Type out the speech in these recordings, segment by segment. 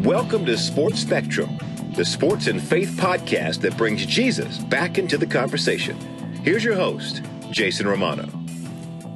Welcome to Sports Spectrum, the sports and faith podcast that brings Jesus back into the conversation. Here's your host, Jason Romano.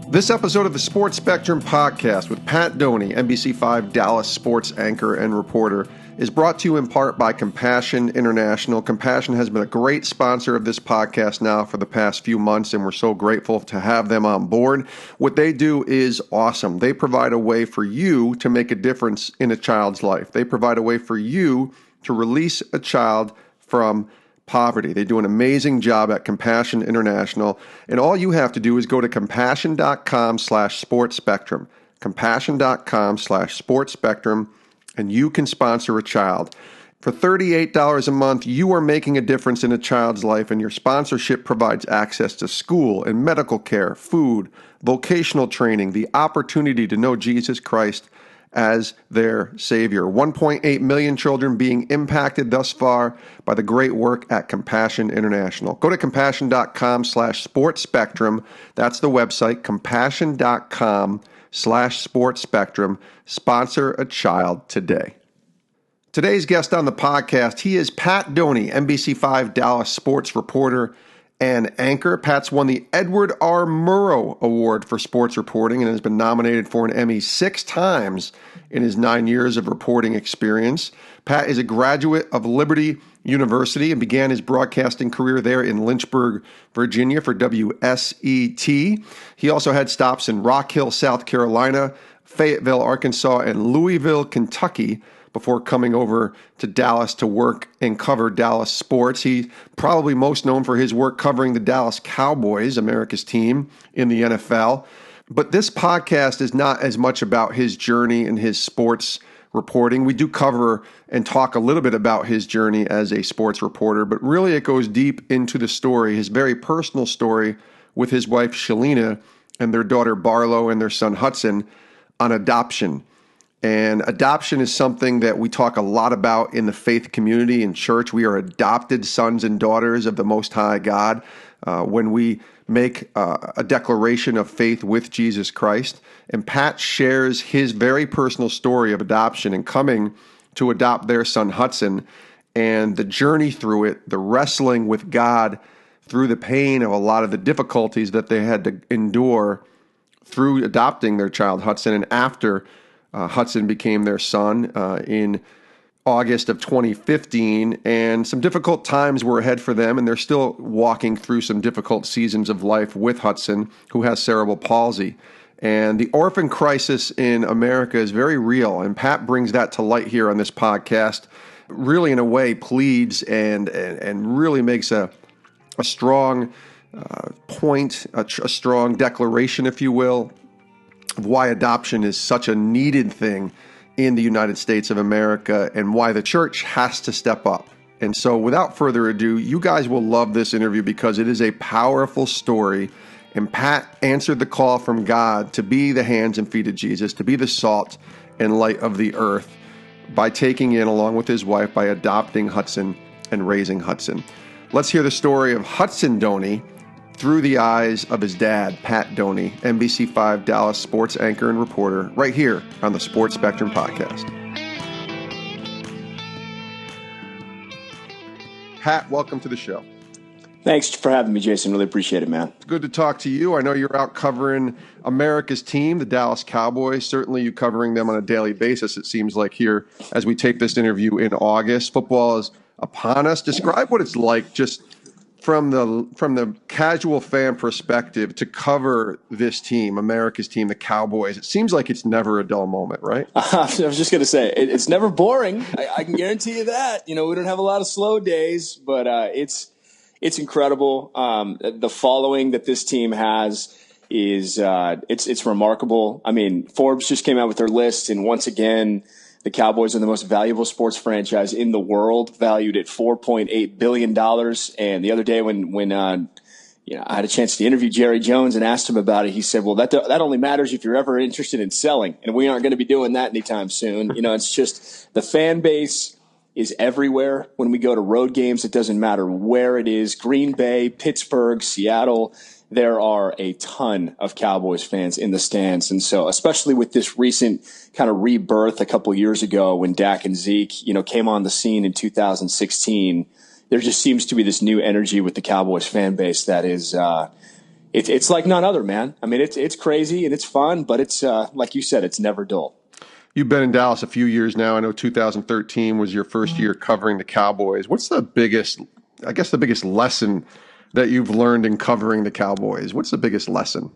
This episode of the Sports Spectrum podcast with Pat Doney, NBC5 Dallas sports anchor and reporter, is brought to you in part by Compassion International. Compassion has been a great sponsor of this podcast now for the past few months, and we're so grateful to have them on board. What they do is awesome. They provide a way for you to make a difference in a child's life. They provide a way for you to release a child from poverty. They do an amazing job at Compassion International, and all you have to do is go to compassion.com/sportspectrum, compassion.com/sportspectrum, and you can sponsor a child. For $38 a month, you are making a difference in a child's life, and your sponsorship provides access to school and medical care, food, vocational training, the opportunity to know Jesus Christ as their Savior. 1.8 million children being impacted thus far by the great work at Compassion International. Go to compassion.com/sportspectrum. That's the website, compassion.com/sportspectrum. Sponsor a child today. Today's guest on the podcast, he is Pat Doney, NBC5 Dallas sports reporter and anchor. Pat's won the Edward R. Murrow Award for sports reporting and has been nominated for an Emmy 6 times in his 9 years of reporting experience. Pat is a graduate of Liberty University and began his broadcasting career there in Lynchburg, Virginia for WSET. He also had stops in Rock Hill, South Carolina, Fayetteville, Arkansas, and Louisville, Kentucky, before coming over to Dallas to work and cover Dallas sports. He's probably most known for his work covering the Dallas Cowboys, America's team in the NFL. But this podcast is not as much about his journey and his sports reporting. We do cover and talk a little bit about his journey as a sports reporter, but really it goes deep into the story, his very personal story with his wife Shalina and their daughter Barlow and their son Hudson on adoption. And adoption is something that we talk a lot about in the faith community in church. We are adopted sons and daughters of the Most High God when we make a declaration of faith with Jesus Christ. And Pat shares his very personal story of adoption and coming to adopt their son Hudson and the journey through it, the wrestling with God through the pain of a lot of the difficulties that they had to endure through adopting their child Hudson and after Hudson became their son in August of 2015, and some difficult times were ahead for them, and they're still walking through some difficult seasons of life with Hudson, who has cerebral palsy. And the orphan crisis in America is very real, and Pat brings that to light here on this podcast, really in a way pleads and really makes a strong point, a strong declaration, if you will, of why adoption is such a needed thing in the United States of America and why the church has to step up. And so without further ado, you guys will love this interview because it is a powerful story. And Pat answered the call from God to be the hands and feet of Jesus, to be the salt and light of the earth by taking in, along with his wife, by adopting Hudson and raising Hudson. Let's hear the story of Hudson Doney through the eyes of his dad, Pat Doney, NBC5 Dallas sports anchor and reporter, right here on the Sports Spectrum podcast. Pat, welcome to the show. Thanks for having me, Jason. Really appreciate it, man. It's good to talk to you. I know you're out covering America's team, the Dallas Cowboys. Certainly you covering them on a daily basis, it seems like, here as we take this interview in August. Football is upon us. Describe what it's like just from the casual fan perspective to cover this team, America's team, the Cowboys. It seems like it's never a dull moment, right? I was just going to say, it's never boring. I can guarantee you that. You know, we don't have a lot of slow days, but it's incredible. The following that this team has is it's remarkable. I mean, Forbes just came out with their list, and once again, the Cowboys are the most valuable sports franchise in the world, valued at $4.8 billion. And the other day when I had a chance to interview Jerry Jones and asked him about it, he said, well, that only matters if you're ever interested in selling. And we aren't going to be doing that anytime soon. You know, it's just the fan base is everywhere. When we go to road games, it doesn't matter where it is, Green Bay, Pittsburgh, Seattle, there are a ton of Cowboys fans in the stands. And so, especially with this recent kind of rebirth a couple of years ago when Dak and Zeke, came on the scene in 2016, there just seems to be this new energy with the Cowboys fan base that is, it's like none other, man. I mean, it's crazy and it's fun, but it's, like you said, it's never dull. You've been in Dallas a few years now. I know 2013 was your first year covering the Cowboys. What's the biggest lesson that you've learned in covering the Cowboys? What's the biggest lesson?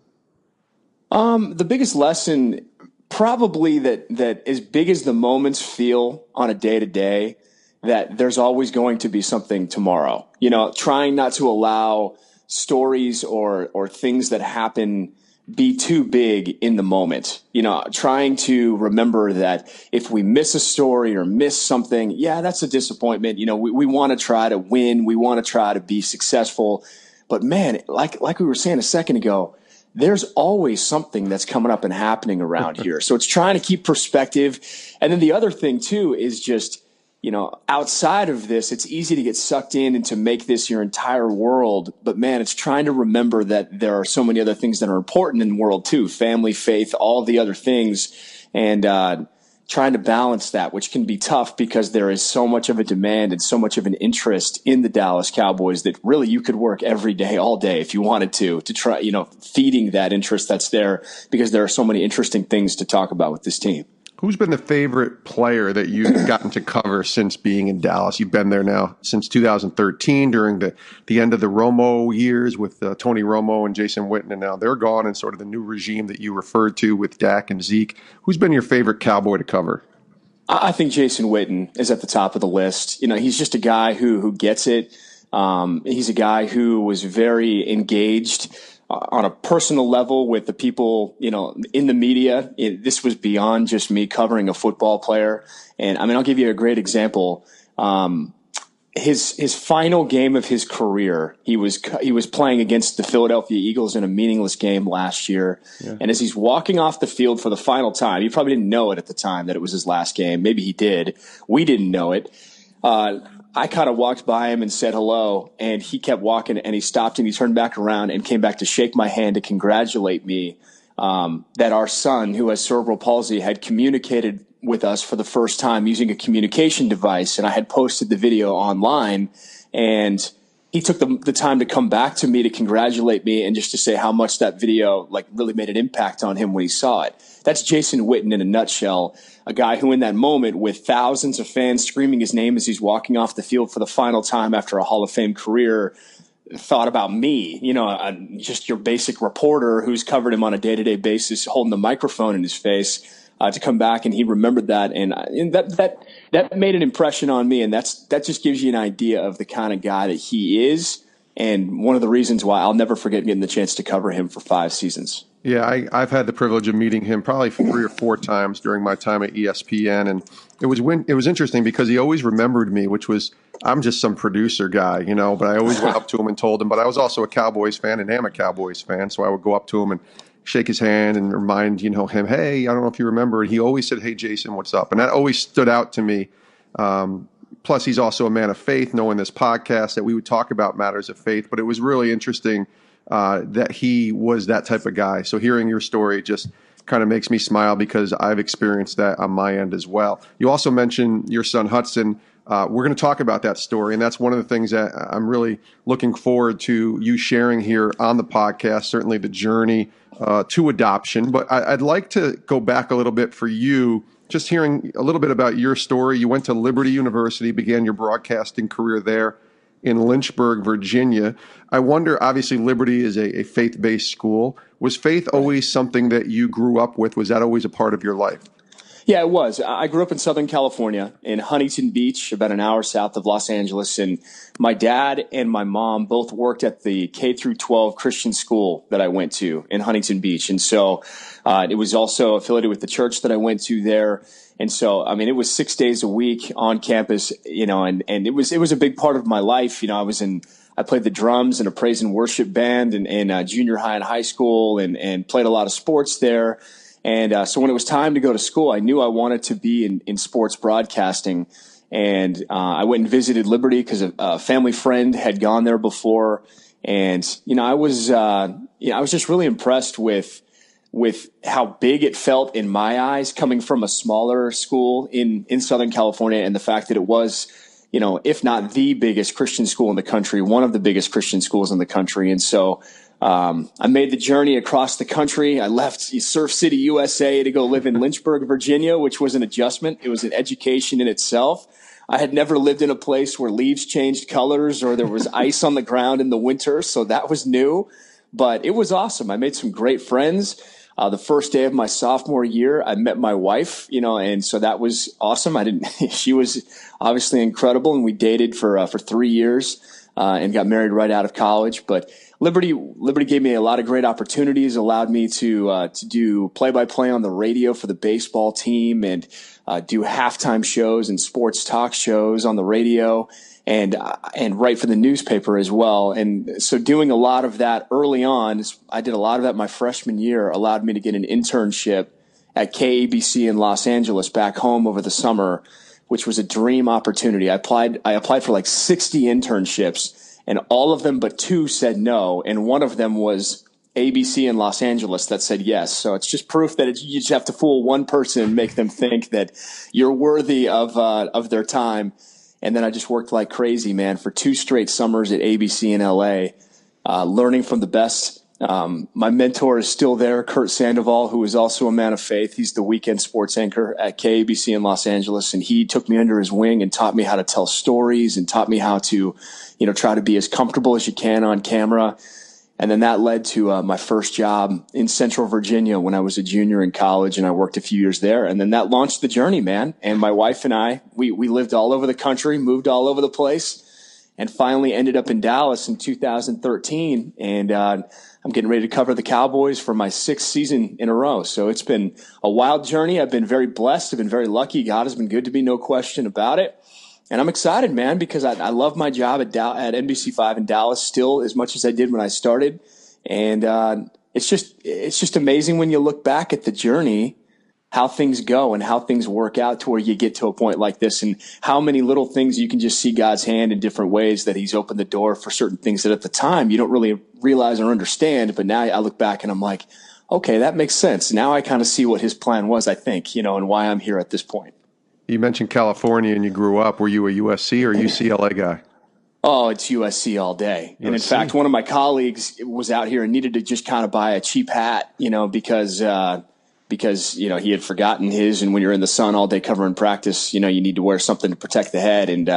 The biggest lesson, probably that as big as the moments feel on a day-to-day, that there's always going to be something tomorrow. Trying not to allow stories or things that happen be too big in the moment. Trying to remember that if we miss a story or miss something, that's a disappointment. We want to try to win. We want to try to be successful. But man, like we were saying a second ago, there's always something that's coming up and happening around here. So it's trying to keep perspective. And then the other thing too is just, outside of this, it's easy to get sucked in and to make this your entire world. But man, it's trying to remember that there are so many other things that are important in the world too. Family, faith, all the other things. And, trying to balance that, which can be tough because there is so much of a demand and so much of an interest in the Dallas Cowboys that really you could work every day, all day if you wanted to try, feeding that interest that's there because there are so many interesting things to talk about with this team. Who's been the favorite player that you've gotten to cover since being in Dallas? You've been there now since 2013 during the end of the Romo years with Tony Romo and Jason Witten, and now they're gone and sort of the new regime that you referred to with Dak and Zeke. Who's been your favorite Cowboy to cover? I think Jason Witten is at the top of the list. He's just a guy who gets it. He's a guy who was very engaged on a personal level with the people, in the media. This was beyond just me covering a football player. And I'll give you a great example. His final game of his career, he was playing against the Philadelphia Eagles in a meaningless game last year. Yeah. And as he's walking off the field for the final time, he probably didn't know it at the time that it was his last game. Maybe he did. We didn't know it. I kind of walked by him and said hello, and he kept walking, and he stopped and he turned back around and came back to shake my hand to congratulate me that our son, who has cerebral palsy, had communicated with us for the first time using a communication device. And I had posted the video online, and he took the time to come back to me to congratulate me and just to say how much that video really made an impact on him when he saw it. That's Jason Witten in a nutshell, a guy who in that moment with thousands of fans screaming his name as he's walking off the field for the final time after a Hall of Fame career thought about me, just your basic reporter who's covered him on a day-to-day basis, holding the microphone in his face, to come back, and he remembered that, and that made an impression on me, and that just gives you an idea of the kind of guy that he is, and one of the reasons why I'll never forget getting the chance to cover him for 5 seasons. Yeah, I've had the privilege of meeting him probably 3 or 4 times during my time at ESPN, and it was interesting because he always remembered me, which was I'm just some producer guy, but I always went up to him and told him. But I was also a Cowboys fan and am a Cowboys fan, so I would go up to him and shake his hand and remind him, hey, I don't know if you remember. And he always said, hey, Jason, what's up? And that always stood out to me. Plus, he's also a man of faith, knowing this podcast that we would talk about matters of faith. But it was really interesting that he was that type of guy. So hearing your story just kind of makes me smile because I've experienced that on my end as well. You also mentioned your son, Hudson. We're going to talk about that story, and that's one of the things that I'm really looking forward to you sharing here on the podcast, certainly the journey to adoption. But I'd like to go back a little bit for you, just hearing a little bit about your story. You went to Liberty University, began your broadcasting career there in Lynchburg, Virginia. I wonder, obviously, Liberty is a faith-based school. Was faith always something that you grew up with? Was that always a part of your life? Yeah, it was. I grew up in Southern California in Huntington Beach, about an hour south of Los Angeles. And my dad and my mom both worked at the K through 12 Christian school that I went to in Huntington Beach. And so it was also affiliated with the church that I went to there. And so, it was 6 days a week on campus, and it was a big part of my life. I played the drums in a praise and worship band in junior high and high school and played a lot of sports there. And so when it was time to go to school, I knew I wanted to be in sports broadcasting. And I went and visited Liberty because a family friend had gone there before. And, I was just really impressed with how big it felt in my eyes coming from a smaller school in Southern California, and the fact that it was, if not the biggest Christian school in the country, one of the biggest Christian schools in the country. And so I made the journey across the country. I left Surf City, USA to go live in Lynchburg, Virginia, which was an adjustment. It was an education in itself. I had never lived in a place where leaves changed colors or there was ice on the ground in the winter, so that was new. But it was awesome. I made some great friends. The first day of my sophomore year, I met my wife, and so that was awesome. She was obviously incredible, and we dated for 3 years and got married right out of college. But Liberty gave me a lot of great opportunities, allowed me to do play-by-play on the radio for the baseball team and do halftime shows and sports talk shows on the radio and write for the newspaper as well. And so doing a lot of that early on, I did a lot of that my freshman year, allowed me to get an internship at KABC in Los Angeles back home over the summer, which was a dream opportunity. I applied for like 60 internships, and all of them but 2 said no, and one of them was ABC in Los Angeles that said yes. So it's just proof that you just have to fool one person and make them think that you're worthy of their time. And then I just worked like crazy, man, for 2 straight summers at ABC in LA, learning from the best. My mentor is still there, Kurt Sandoval, who is also a man of faith. He's the weekend sports anchor at KABC in Los Angeles, and he took me under his wing and taught me how to tell stories and taught me how to, try to be as comfortable as you can on camera. And then that led to my first job in Central Virginia when I was a junior in college, and I worked a few years there. And then that launched the journey, man. And my wife and I, we lived all over the country, moved all over the place, and finally ended up in Dallas in 2013. And I'm getting ready to cover the Cowboys for my 6th season in a row. So it's been a wild journey. I've been very blessed. I've been very lucky. God has been good to me, no question about it. And I'm excited, man, because I love my job at NBC5 in Dallas still as much as I did when I started. And it's just amazing when you look back at the journey, how things go and how things work out to where you get to a point like this, and how many little things you can just see God's hand in different ways, that he's opened the door for certain things that at the time you don't really realize or understand. But now I look back and I'm like, okay, that makes sense. Now I kind of see what his plan was, I think, and why I'm here at this point. You mentioned California and you grew up. Were you a USC or UCLA guy? Oh, it's USC all day. And in fact, one of my colleagues was out here and needed to just kind of buy a cheap hat, because he had forgotten his. And when you're in the sun all day covering practice, you need to wear something to protect the head. And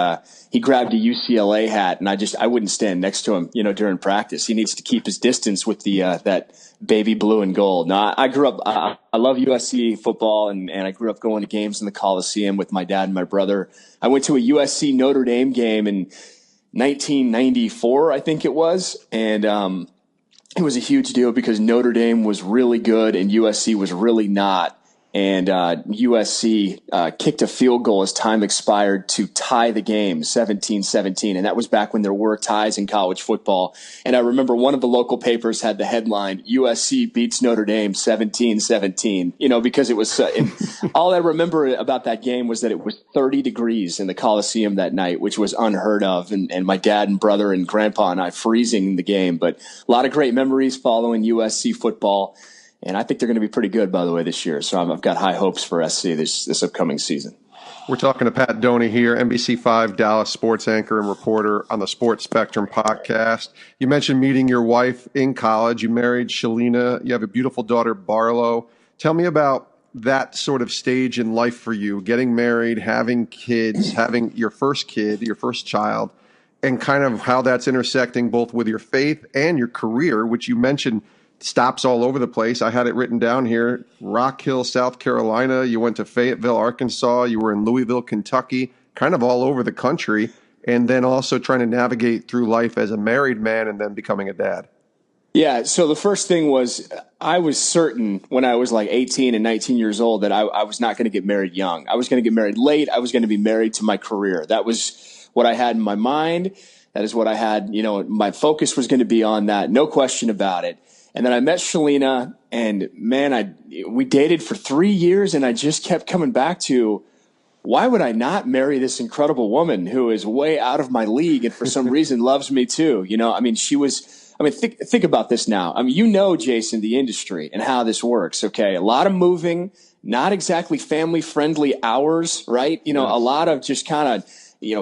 he grabbed a UCLA hat, and I wouldn't stand next to him, during practice. He needs to keep his distance with that baby blue and gold. Now, I grew up, I love USC football, and I grew up going to games in the Coliseum with my dad and my brother. I went to a USC Notre Dame game in 1994, I think it was. And it was a huge deal because Notre Dame was really good and USC was really not. And USC kicked a field goal as time expired to tie the game 17-17. And that was back when there were ties in college football. And I remember one of the local papers had the headline, USC beats Notre Dame 17-17, because it was and all I remember about that game was that it was 30 degrees in the Coliseum that night, which was unheard of. And my dad and brother and grandpa and I freezing the game. But a lot of great memories following USC football. And I think they're going to be pretty good, by the way, this year. So I've got high hopes for SC this upcoming season. We're talking to Pat Doney here, NBC5 Dallas sports anchor and reporter on the Sports Spectrum podcast. You mentioned meeting your wife in college. You married Shalina. You have a beautiful daughter, Barlow. Tell me about that sort of stage in life for you, getting married, having kids, having your first kid, your first child, and kind of how that's intersecting both with your faith and your career, which you mentioned stops all over the place. I had it written down here. Rock Hill, South Carolina. You went to Fayetteville, Arkansas. You were in Louisville, Kentucky, kind of all over the country. And then also trying to navigate through life as a married man and then becoming a dad. Yeah. So the first thing was I was certain when I was like 18 and 19 years old that I was not going to get married young. I was going to get married late. I was going to be married to my career. That was what I had in my mind. That is what I had. My focus was going to be on that. No question about it. And then I met Shalina, and man, we dated for 3 years, and I just kept coming back to why would I not marry this incredible woman who is way out of my league and for some reason loves me too? Think about this now. Jason, the industry and how this works. Okay. A lot of moving, not exactly family friendly hours, right? A lot of just kind of,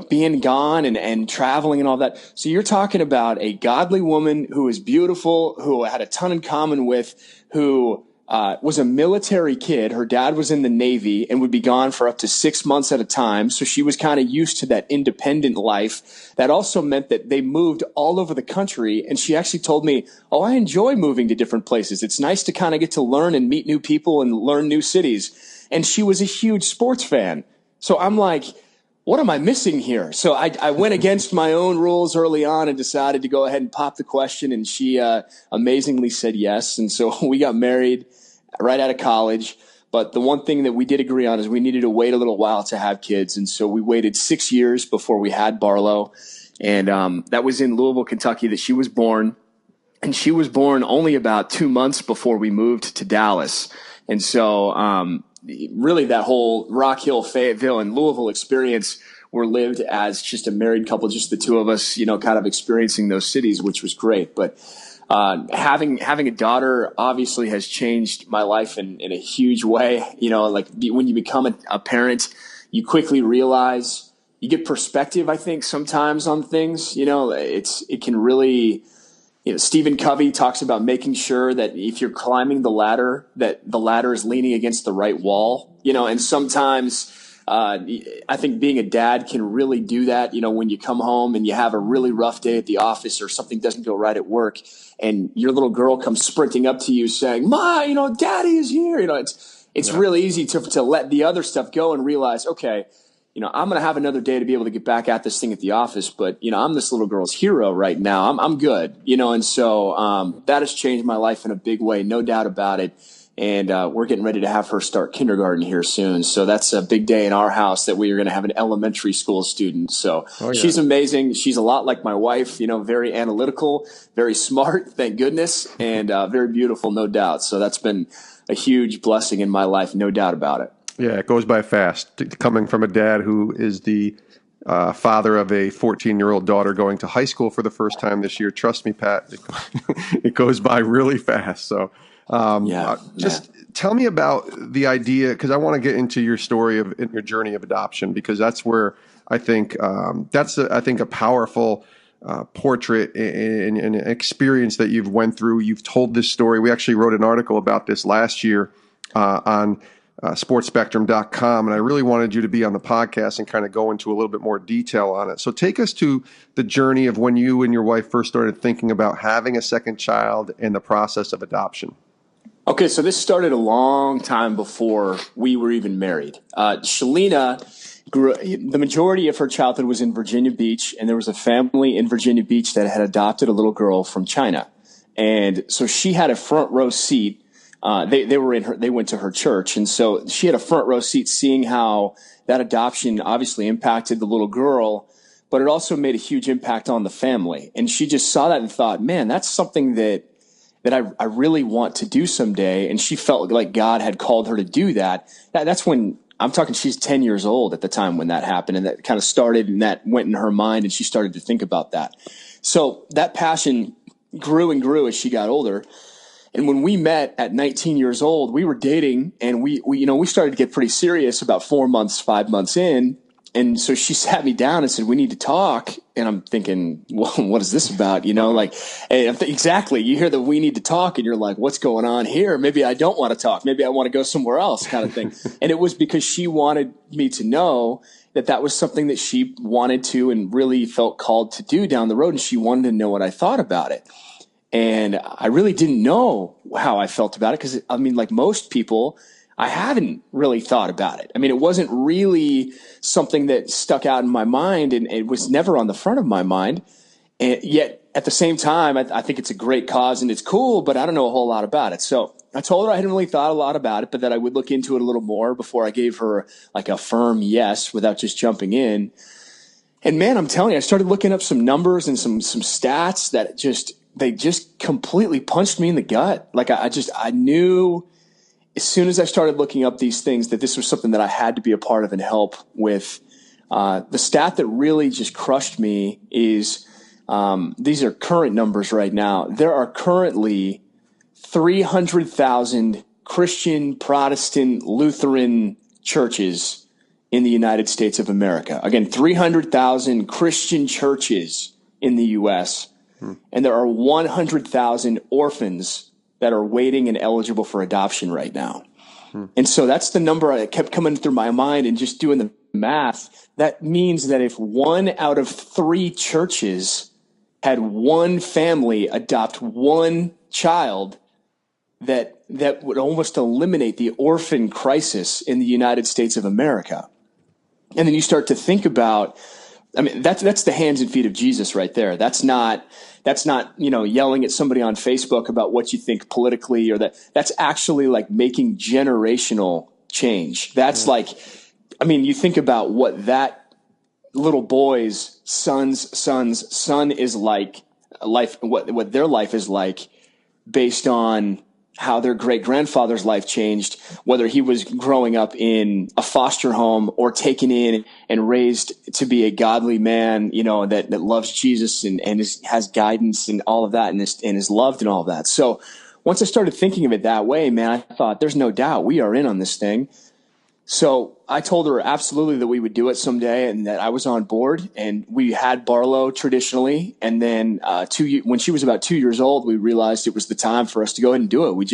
being gone and traveling and all that. So you're talking about a godly woman who is beautiful, who had a ton in common with, who was a military kid. Her dad was in the Navy and would be gone for up to 6 months at a time. So she was kind of used to that independent life. That also meant that they moved all over the country. And she actually told me, I enjoy moving to different places. It's nice to kind of get to learn and meet new people and learn new cities. And she was a huge sports fan. So I'm like, what am I missing here? So I went against my own rules early on and decided to go ahead and pop the question. And she amazingly said yes. And so we got married right out of college. But the one thing that we did agree on is we needed to wait a little while to have kids. And so we waited 6 years before we had Barlow. And that was in Louisville, Kentucky that she was born. And she was born only about 2 months before we moved to Dallas. And so really that whole Rock Hill, Fayetteville, and Louisville experience were lived as just a married couple, just the two of us, kind of experiencing those cities, which was great. But having a daughter obviously has changed my life in a huge way. When you become a parent, you quickly realize you get perspective, I think, sometimes on things. It can really, Stephen Covey talks about making sure that if you're climbing the ladder, that the ladder is leaning against the right wall, and sometimes I think being a dad can really do that. When you come home and you have a really rough day at the office or something doesn't go right at work and your little girl comes sprinting up to you saying, Ma, daddy is here. It's really easy to let the other stuff go and realize, okay, I'm going to have another day to be able to get back at this thing at the office, but I'm this little girl's hero right now. I'm good, and so that has changed my life in a big way, no doubt about it. And we're getting ready to have her start kindergarten here soon. So that's a big day in our house that we are going to have an elementary school student. So She's amazing. She's a lot like my wife, very analytical, very smart, thank goodness, and very beautiful, no doubt. So that's been a huge blessing in my life, no doubt about it. Yeah, it goes by fast. Coming from a dad who is the father of a 14-year-old daughter going to high school for the first time this year, trust me, Pat, it goes by really fast. So tell me about the idea, because I want to get into your story of your journey of adoption, because that's where I think a powerful portrait and experience that you've went through. You've told this story. We actually wrote an article about this last year on sportspectrum.com, and I really wanted you to be on the podcast and kind of go into a little bit more detail on it. So take us to the journey of when you and your wife first started thinking about having a second child and the process of adoption. Okay, so this started a long time before we were even married. Shalina the majority of her childhood was in Virginia Beach, and there was a family in Virginia Beach that had adopted a little girl from China. And so she had a front row seat. They went to her church. And so she had a front row seat seeing how that adoption obviously impacted the little girl, but it also made a huge impact on the family. And she just saw that and thought, man, that's something that I really want to do someday. And she felt like God had called her to do that. That's when I'm talking, she's 10 years old at the time when that happened. And that kind of started and that went in her mind and she started to think about that. So that passion grew and grew as she got older. And when we met at 19 years old, we were dating and we started to get pretty serious about 5 months in. And so she sat me down and said, we need to talk. And I'm thinking, well, what is this about? Exactly. You hear that we need to talk and you're like, what's going on here? Maybe I don't want to talk. Maybe I want to go somewhere else kind of thing. And it was because she wanted me to know that was something that she wanted to and really felt called to do down the road. And she wanted to know what I thought about it. And I really didn't know how I felt about it because, like most people, I haven't really thought about it. It wasn't really something that stuck out in my mind, and it was never on the front of my mind. And yet, at the same time, I think it's a great cause and it's cool, but I don't know a whole lot about it. So I told her I hadn't really thought a lot about it, but that I would look into it a little more before I gave her like a firm yes without just jumping in. And man, I'm telling you, I started looking up some numbers and some stats that they just completely punched me in the gut. Like I knew as soon as I started looking up these things, that this was something that I had to be a part of and help with. The stat that really just crushed me is, these are current numbers right now. There are currently 300,000 Christian, Protestant, Lutheran churches in the United States of America. Again, 300,000 Christian churches in the U.S., and there are 100,000 orphans that are waiting and eligible for adoption right now. And so that's the number that kept coming through my mind, and just doing the math. That means that if 1 out of 3 churches had one family adopt one child, that would almost eliminate the orphan crisis in the United States of America. And then you start to think about, I mean, that's the hands and feet of Jesus right there. That's not, yelling at somebody on Facebook about what you think politically, or that's actually like making generational change. That's you think about what that little boy's son's son is like, what their life is like, based on how their great-grandfather's life changed, whether he was growing up in a foster home or taken in and raised to be a godly man, that loves Jesus and has guidance and all of that, and is loved and all of that. So once I started thinking of it that way, man, I thought, there's no doubt we are in on this thing. So I told her absolutely that we would do it someday, and that I was on board. And we had Barlow traditionally. And then when she was about 2 years old, we realized it was the time for us to go ahead and do it.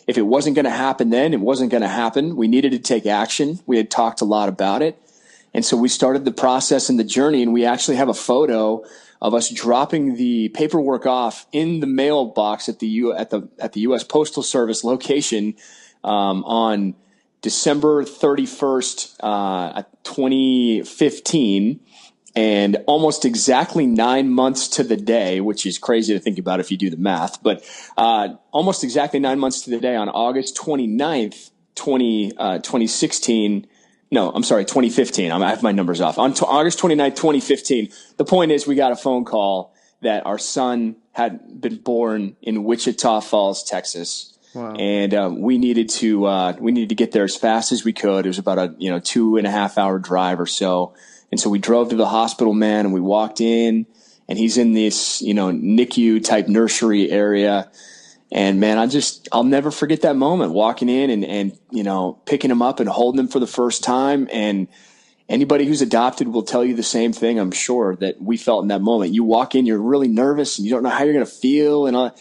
If it wasn't going to happen then, it wasn't going to happen. We needed to take action. We had talked a lot about it. And so we started the process and the journey. And we actually have a photo of us dropping the paperwork off in the mailbox at the U.S. Postal Service location on December 31st, 2015, and almost exactly 9 months to the day, which is crazy to think about if you do the math, but almost exactly 9 months to the day, on August 29th, 2015. I have my numbers off. On August 29th, 2015, the point is, we got a phone call that our son had been born in Wichita Falls, Texas. Wow. And we needed to get there as fast as we could. It was about a 2.5 hour drive or so. And so we drove to the hospital, man, and we walked in, and he's in this, NICU type nursery area. And man, I'll never forget that moment, walking in and picking him up and holding him for the first time. And anybody who's adopted will tell you the same thing, I'm sure, that we felt in that moment. You walk in, you're really nervous, and you don't know how you're going to feel, and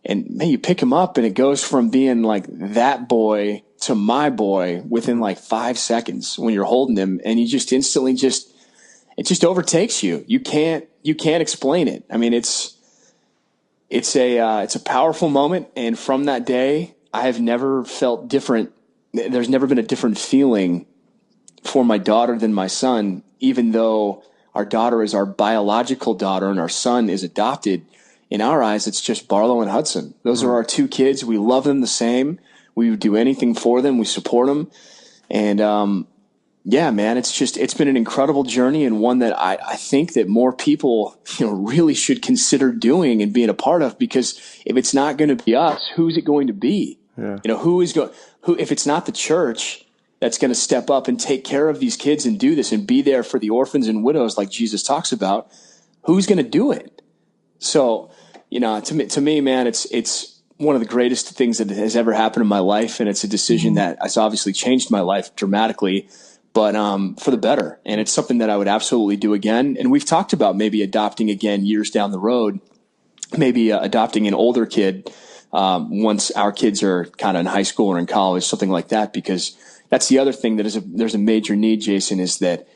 man, you pick him up, and it goes from being like that boy to my boy within like 5 seconds when you're holding him, and you just instantly it just overtakes you. You can't explain it. I mean, it's a powerful moment. And from that day, I have never felt different. There's never been a different feeling for my daughter than my son, even though our daughter is our biological daughter and our son is adopted. In our eyes, it's just Barlow and Hudson. Those are our 2 kids. We love them the same. We would do anything for them. We support them. And, yeah, man, it's been an incredible journey, and one that I think that more people, really should consider doing and being a part of, because if it's not going to be us, who's it going to be? Yeah. Who if it's not the church that's going to step up and take care of these kids and do this and be there for the orphans and widows like Jesus talks about, who's going to do it? So, to me, man, it's one of the greatest things that has ever happened in my life. And it's a decision that has obviously changed my life dramatically, but for the better. And it's something that I would absolutely do again. And we've talked about maybe adopting again years down the road, maybe adopting an older kid once our kids are kind of in high school or in college, something like that, because that's the other thing that there's a major need, Jason, is that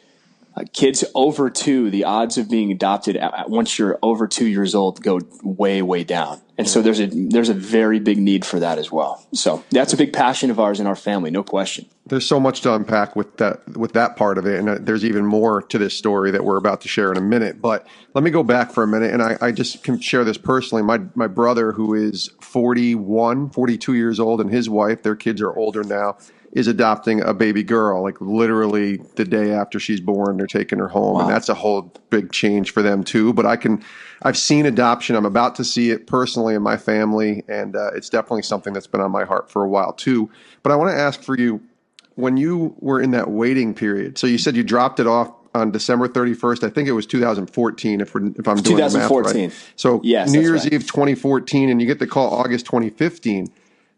kids over 2, the odds of being adopted once you're over 2 years old go way, way down. And so there's a very big need for that as well. So that's a big passion of ours in our family, no question. There's so much to unpack with that part of it. And there's even more to this story that we're about to share in a minute. But let me go back for a minute. And I just can share this personally. My brother, who is 42 years old, and his wife, their kids are older now. is adopting a baby girl, like literally the day after she's born, they're taking her home. Wow. And that's a whole big change for them too. But I've seen adoption. I'm about to see it personally in my family. And it's definitely something that's been on my heart for a while too. But I want to ask for you, when you were in that waiting period, so you said you dropped it off on December 31st. I think it was 2014, if I'm doing the math right. So yes, New Year's Eve 2014, and you get the call August 2015.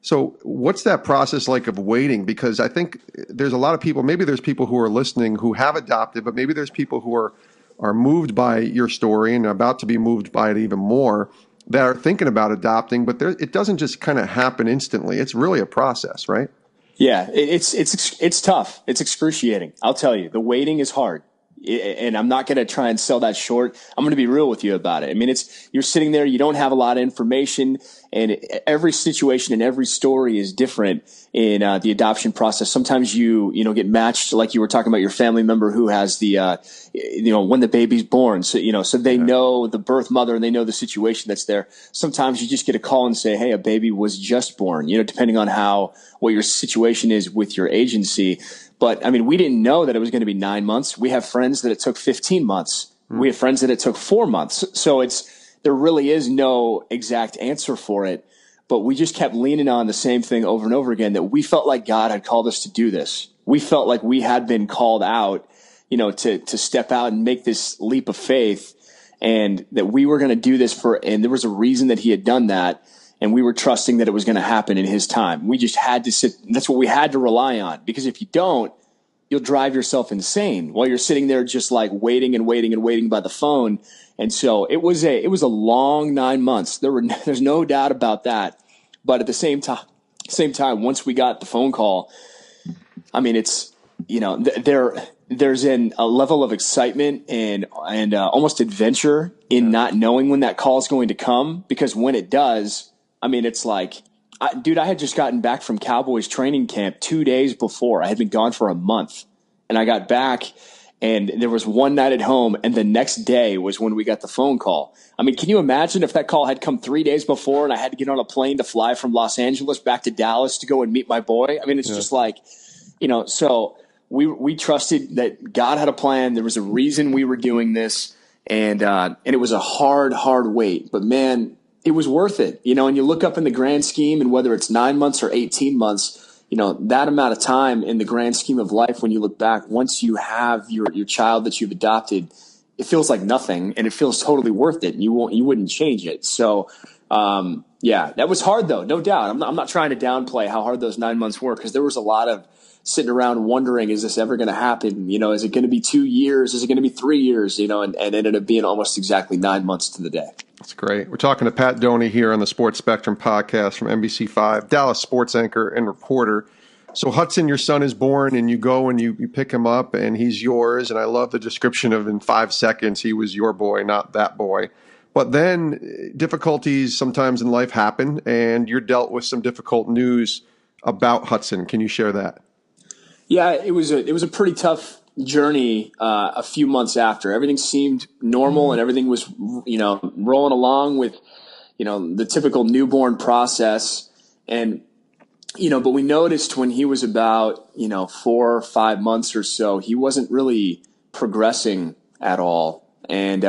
So what's that process like of waiting? Because I think there's a lot of people, maybe there's people who are listening who have adopted, but maybe there's people who are moved by your story and are about to be moved by it even more, that are thinking about adopting, but it doesn't just kind of happen instantly. It's really a process, right? Yeah, it's tough. It's excruciating. I'll tell you, the waiting is hard. And I'm not going to try and sell that short. I'm going to be real with you about it. I mean, you're sitting there, you don't have a lot of information, and every situation and every story is different in the adoption process. Sometimes you get matched, like you were talking about your family member who has the, when the baby's born. So they know the birth mother and they know the situation that's there. Sometimes you just get a call and say, hey, a baby was just born, depending on what your situation is with your agency. But I mean, we didn't know that it was going to be 9 months. We have friends that it took 15 months. We have friends that it took 4 months. So there really is no exact answer for it. But we just kept leaning on the same thing over and over again, that we felt like God had called us to do this. We felt like we had been called out, to step out and make this leap of faith, and that we were going to do this and there was a reason that he had done that. And we were trusting that it was going to happen in his time. We just had to sit. That's what we had to rely on, because if you don't, you'll drive yourself insane while you're sitting there just like waiting and waiting and waiting by the phone. And so it was a long 9 months. There's no doubt about that. But at the same time, once we got the phone call, I mean, it's, there's a level of excitement and almost adventure in not knowing when that call is going to come, because when it does, I mean, it's like, I had just gotten back from Cowboys training camp 2 days before. I had been gone for a month, and I got back, and there was one night at home, and the next day was when we got the phone call. I mean, can you imagine if that call had come 3 days before and I had to get on a plane to fly from Los Angeles back to Dallas to go and meet my boy? I mean, it's just like, so we trusted that God had a plan. There was a reason we were doing this, and it was a hard wait. But man, it was worth it, and you look up in the grand scheme, and whether it's 9 months or 18 months, that amount of time in the grand scheme of life, when you look back, once you have your child that you've adopted, it feels like nothing, and it feels totally worth it. And you wouldn't change it. So, that was hard though, no doubt. I'm not trying to downplay how hard those 9 months were, because there was a lot of sitting around wondering, is this ever going to happen? Is it going to be 2 years? Is it going to be 3 years? And it ended up being almost exactly 9 months to the day. That's great. We're talking to Pat Doney here on the Sports Spectrum podcast from NBC5, Dallas sports anchor and reporter. So Hudson, your son, is born, and you go and you pick him up, and he's yours. And I love the description of in 5 seconds, he was your boy, not that boy. But then difficulties sometimes in life happen, and you're dealt with some difficult news about Hudson. Can you share that? Yeah, it was a pretty tough journey a few months after. Everything seemed normal and everything was, rolling along with, the typical newborn process. And, but we noticed when he was about, 4 or 5 months or so, he wasn't really progressing at all. And,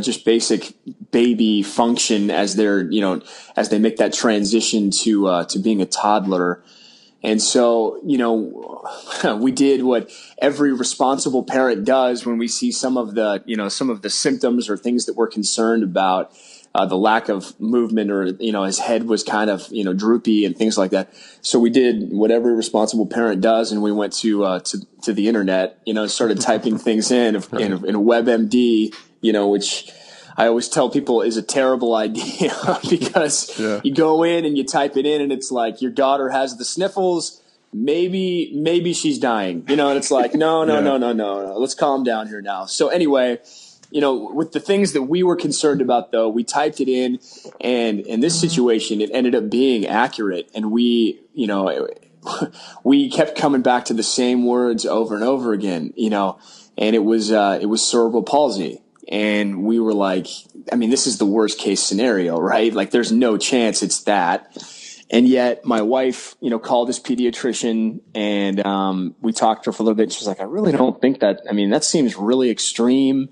just basic baby function as as they make that transition to being a toddler. And so, we did what every responsible parent does when we see some of the symptoms or things that we're concerned about, the lack of movement, or, his head was kind of, droopy and things like that. So we did what every responsible parent does, and we went to the internet, started typing things in WebMD, which I always tell people is a terrible idea because you go in and you type it in, and it's like, your daughter has the sniffles. Maybe she's dying, and it's like, no, let's calm down here now. So anyway, with the things that we were concerned about, though, we typed it in, and in this situation, it ended up being accurate. And we kept coming back to the same words over and over again, and it was cerebral palsy. And we were like, I mean, this is the worst case scenario, right? Like, there's no chance it's that. And yet my wife, called his pediatrician, and we talked to her for a little bit. She's like, I really don't think that, that seems really extreme.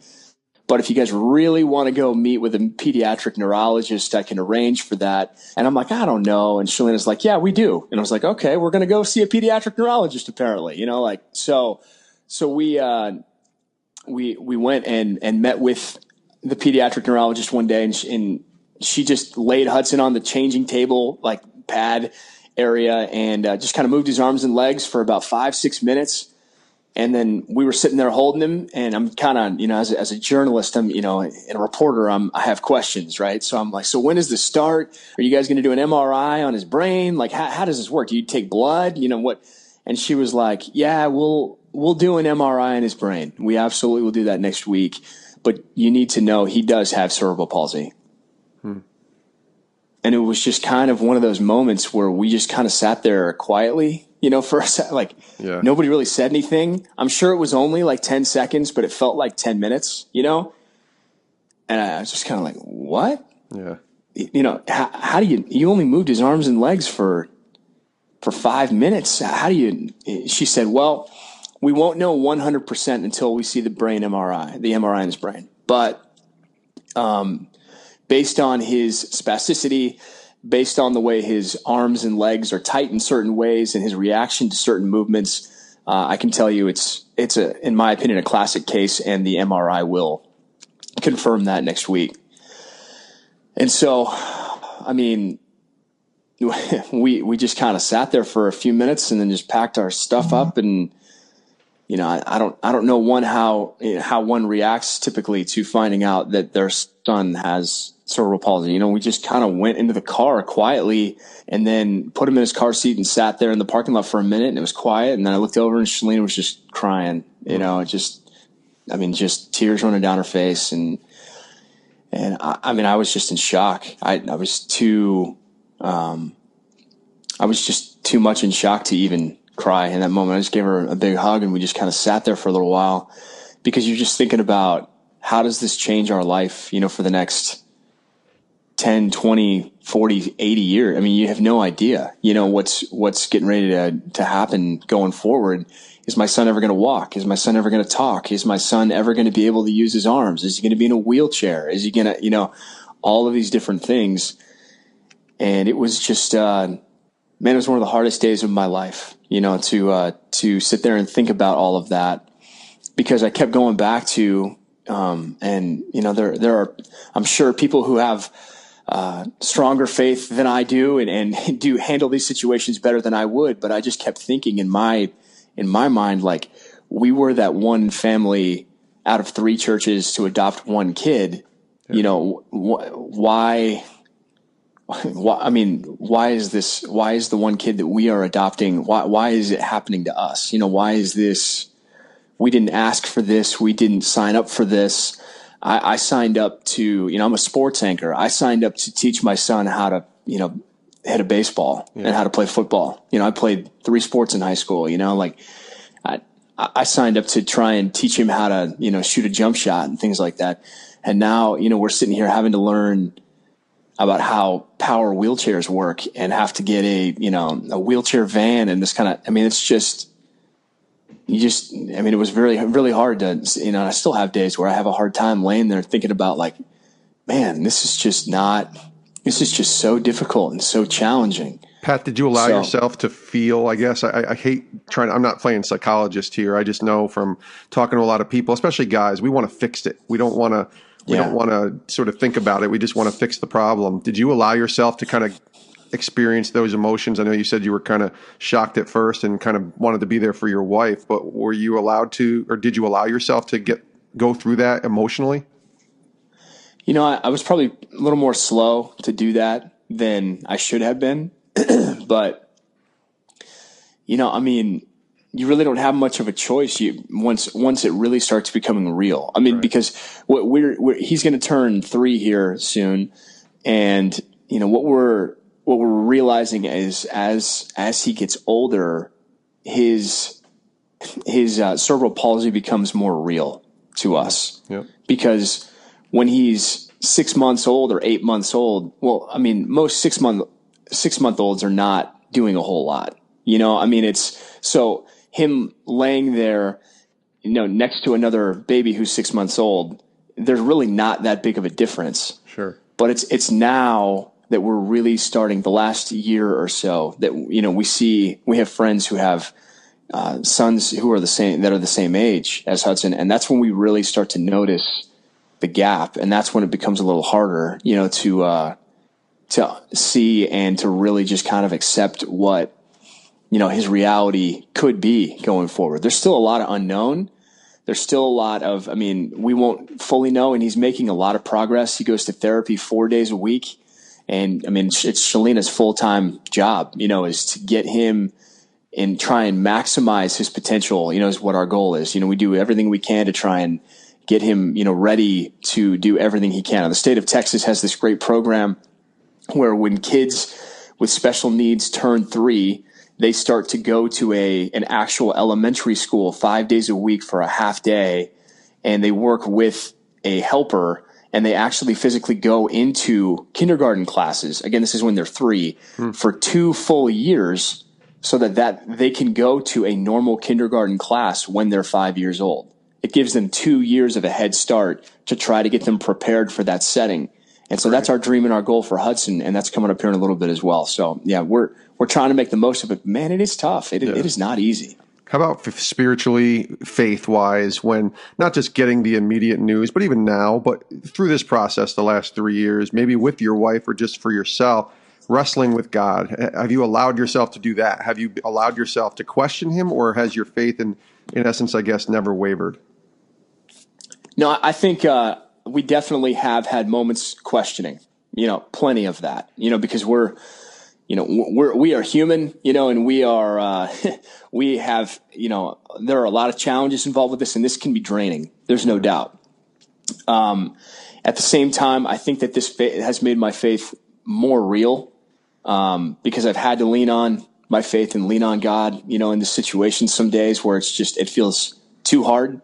But if you guys really want to go meet with a pediatric neurologist, I can arrange for that. And I'm like, I don't know. And Shalina's like, yeah, we do. And I was like, okay, we're going to go see a pediatric neurologist apparently, so we went and met with the pediatric neurologist one day, and she just laid Hudson on the changing table, like pad area, and just kind of moved his arms and legs for about 5-6 minutes. And then we were sitting there holding him, and I'm kind of, as a journalist, and a reporter, I have questions, right? So I'm like, so when does this start? Are you guys going to do an MRI on his brain? Like, how does this work? Do you take blood? What? And she was like, yeah, we'll do an MRI on his brain. We absolutely will do that next week. But you need to know he does have cerebral palsy. And it was just kind of one of those moments where we just kind of sat there quietly, for a second, nobody really said anything. I'm sure it was only like 10 seconds, but it felt like 10 minutes, And I was just kind of like, what? Yeah. How do you only moved his arms and legs for 5 minutes. How do you, she said, well, we won't know 100% until we see the MRI in his brain. But, based on his spasticity, based on the way his arms and legs are tight in certain ways and his reaction to certain movements, I can tell you it's in my opinion, a classic case, and the MRI will confirm that next week. And so, we just kind of sat there for a few minutes and then just packed our stuff up. And, I don't know how one reacts typically to finding out that their son has cerebral palsy. We just kind of went into the car quietly and then put him in his car seat and sat there in the parking lot for a minute, and it was quiet. And then I looked over and Shalina was just crying, just tears running down her face. And I was just in shock. I was just too much in shock to even cry in that moment. I just gave her a big hug, and we just kind of sat there for a little while, because you're just thinking about, how does this change our life, for the next 10, 20, 40, 80 years? You have no idea, what's getting ready to happen going forward. Is my son ever going to walk? Is my son ever going to talk? Is my son ever going to be able to use his arms? Is he going to be in a wheelchair? Is he going to, all of these different things. And it was just, it was one of the hardest days of my life, to sit there and think about all of that, because I kept going back to, there are, I'm sure, people who have stronger faith than I do and do handle these situations better than I would. But I just kept thinking in my mind, like, we were that one family out of 3 churches to adopt one kid. Why is the one kid that we are adopting, why is it happening to us? Why is this? We didn't ask for this. We didn't sign up for this. I signed up to, I'm a sports anchor. I signed up to teach my son how to, hit a baseball and how to play football. I played 3 sports in high school, I signed up to try and teach him how to, shoot a jump shot and things like that. And now, we're sitting here having to learn about how power wheelchairs work and have to get a wheelchair van and this kind of, it's just, it was really, really hard to, I still have days where I have a hard time laying there thinking about, like, man, this is just so difficult and so challenging. Pat, did you allow yourself to feel, I guess, I hate I'm not playing psychologist here. I just know from talking to a lot of people, especially guys, we want to fix it. We don't want to sort of think about it. We just want to fix the problem. Did you allow yourself to kind of experience those emotions? I know you said you were kind of shocked at first and kind of wanted to be there for your wife, but were you allowed to, or did you allow yourself to go through that emotionally? I was probably a little more slow to do that than I should have been. But, you really don't have much of a choice. Once it really starts becoming real. Right. Because he's going to turn 3 here soon. And, what we're realizing is as he gets older, his cerebral palsy becomes more real to us. Yep. Because when he's 6 months old or 8 months old, most 6-month 6-month-olds are not doing a whole lot. I mean, it's so him laying there, next to another baby who's 6 months old, there's really not that big of a difference. Sure. But it's now that we're really starting the last year or so that, we have friends who have sons who are the same age as Hudson. And that's when we really start to notice the gap. And that's when it becomes a little harder, to see and to really just kind of accept what, his reality could be going forward. There's still a lot of unknown. There's still a lot of, we won't fully know, and he's making a lot of progress. He goes to therapy 4 days a week. And it's Shalina's full-time job, is to get him and try and maximize his potential, is what our goal is. We do everything we can to try and get him, ready to do everything he can. And the state of Texas has this great program where when kids with special needs turn 3, they start to go to an actual elementary school 5 days a week for a half day, and they work with a helper, and they actually physically go into kindergarten classes. Again, this is when they're 3 for 2 full years, so that they can go to a normal kindergarten class when they're 5 years old. It gives them 2 years of a head start to try to get them prepared for that setting. And so that's our dream and our goal for Hudson, and that's coming up here in a little bit as well. So, yeah, we're trying to make the most of it. Man, it is tough. It is not easy. How about spiritually, faith-wise, when not just getting the immediate news, but even now, but through this process the last 3 years, maybe with your wife or just for yourself, wrestling with God? Have you allowed yourself to do that? Have you allowed yourself to question him, or has your faith, in essence, I guess, never wavered? No, I think we definitely have had moments questioning, plenty of that, because we are human, and we are, we have, there are a lot of challenges involved with this, and this can be draining. There's no doubt. At the same time, I think that this has made my faith more real, because I've had to lean on my faith and lean on God, in the situation some days where it feels too hard.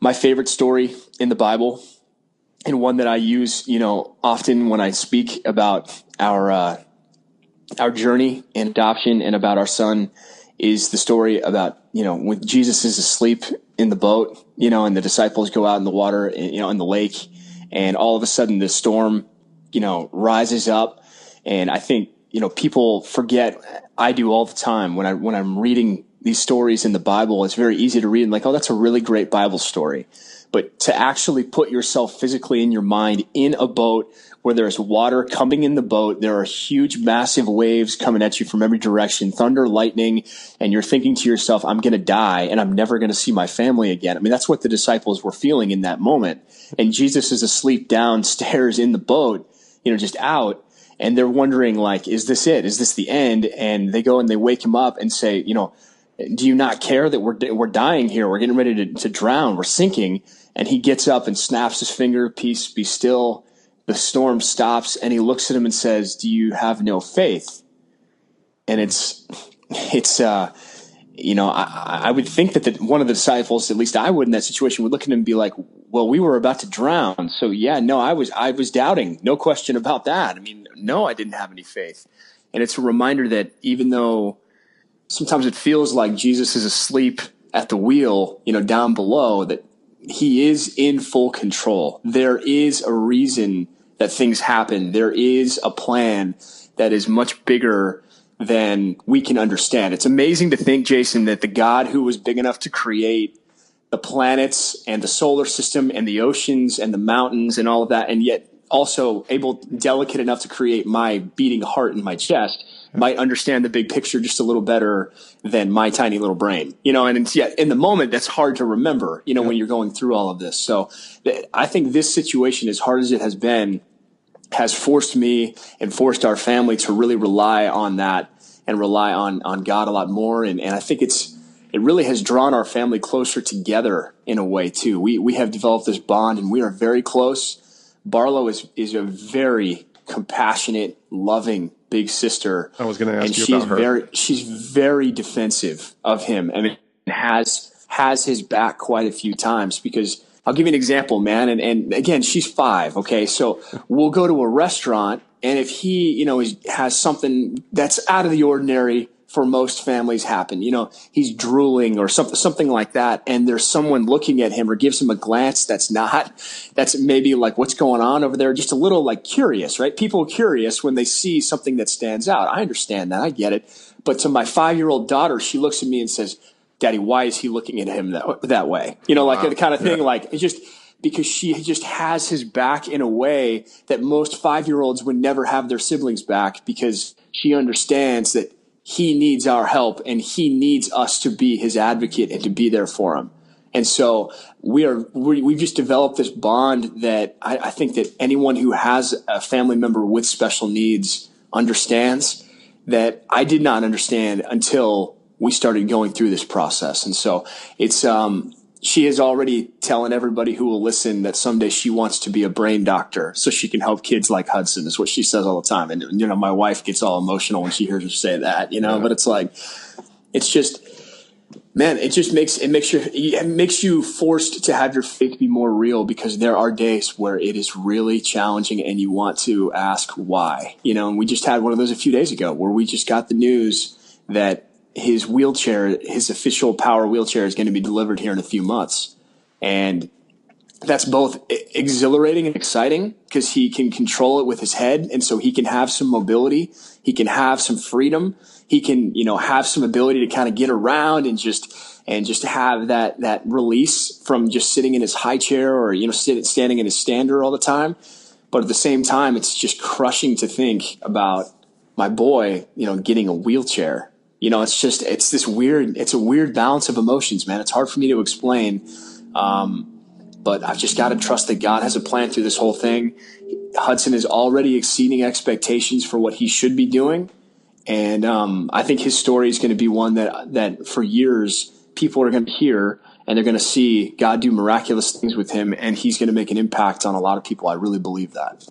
My favorite story in the Bible, and one that I use, often when I speak about our journey in adoption and about our son, is the story about, when Jesus is asleep in the boat, and the disciples go out in the water, in the lake, and all of a sudden the storm, rises up. And I think, people forget, I do all the time when I'm reading these stories in the Bible, it's very easy to read and oh, that's a really great Bible story. But to actually put yourself physically in your mind in a boat where there's water coming in the boat, there are huge, massive waves coming at you from every direction, thunder, lightning, and you're thinking to yourself, I'm going to die and I'm never going to see my family again. That's what the disciples were feeling in that moment. And Jesus is asleep downstairs in the boat, just out. And they're wondering, is this it? Is this the end? And they go and they wake him up and say, do you not care that we're dying here? We're getting ready to drown. We're sinking. And he gets up and snaps his finger, peace, be still. The storm stops, and he looks at him and says, do you have no faith? And I would think that one of the disciples, at least I would in that situation, would look at him and be like, well, we were about to drown. So yeah, no, I was doubting. No question about that. No, I didn't have any faith. And it's a reminder that even though sometimes it feels like Jesus is asleep at the wheel, down below, that he is in full control. There is a reason that things happen. There is a plan that is much bigger than we can understand. It's amazing to think, Jason, that the God who was big enough to create the planets and the solar system and the oceans and the mountains and all of that, and yet also delicate enough to create my beating heart in my chest, might understand the big picture just a little better than my tiny little brain, and yet in the moment that's hard to remember, when you're going through all of this. So I think this situation, as hard as it has been, has forced me and forced our family to really rely on that and rely on God a lot more. And I think it really has drawn our family closer together in a way too. We have developed this bond and we are very close. Barlow is a very compassionate, loving big sister. I was going to ask you about her. She's very defensive of him. Has his back quite a few times because I'll give you an example, man. And again, she's 5. Okay. So we'll go to a restaurant, and if he, has something that's out of the ordinary for most families happen, he's drooling or something like that, and there's someone looking at him or gives him a glance that's maybe like, what's going on over there? Just a little like curious, right? People are curious when they see something that stands out. I understand that. I get it. But to my 5-year-old daughter, she looks at me and says, Daddy, why is he looking at him that way? Like the kind of thing, like it's just because she just has his back in a way that most 5-year-olds would never have their siblings back, because she understands that he needs our help and he needs us to be his advocate and to be there for him. And so we've just developed this bond that I think that anyone who has a family member with special needs understands, that I did not understand until we started going through this process. And so it's, she is already telling everybody who will listen that someday she wants to be a brain doctor so she can help kids like Hudson, is what she says all the time. And, my wife gets all emotional when she hears her say that, but it's like, it's just, man, it makes you forced to have your faith be more real, because there are days where it is really challenging and you want to ask why, and we just had one of those a few days ago where we just got the news that his official power wheelchair is going to be delivered here in a few months. And that's both exhilarating and exciting, because he can control it with his head. And so he can have some mobility. He can have some freedom. He can, have some ability to kind of get around and just have that release from just sitting in his high chair or, standing in his stander all the time. But at the same time, it's just crushing to think about my boy, getting a wheelchair. It's a weird balance of emotions, man. It's hard for me to explain. But I've just got to trust that God has a plan through this whole thing. Hudson is already exceeding expectations for what he should be doing. And I think his story is going to be one that for years people are going to hear, and they're going to see God do miraculous things with him, and he's going to make an impact on a lot of people. I really believe that.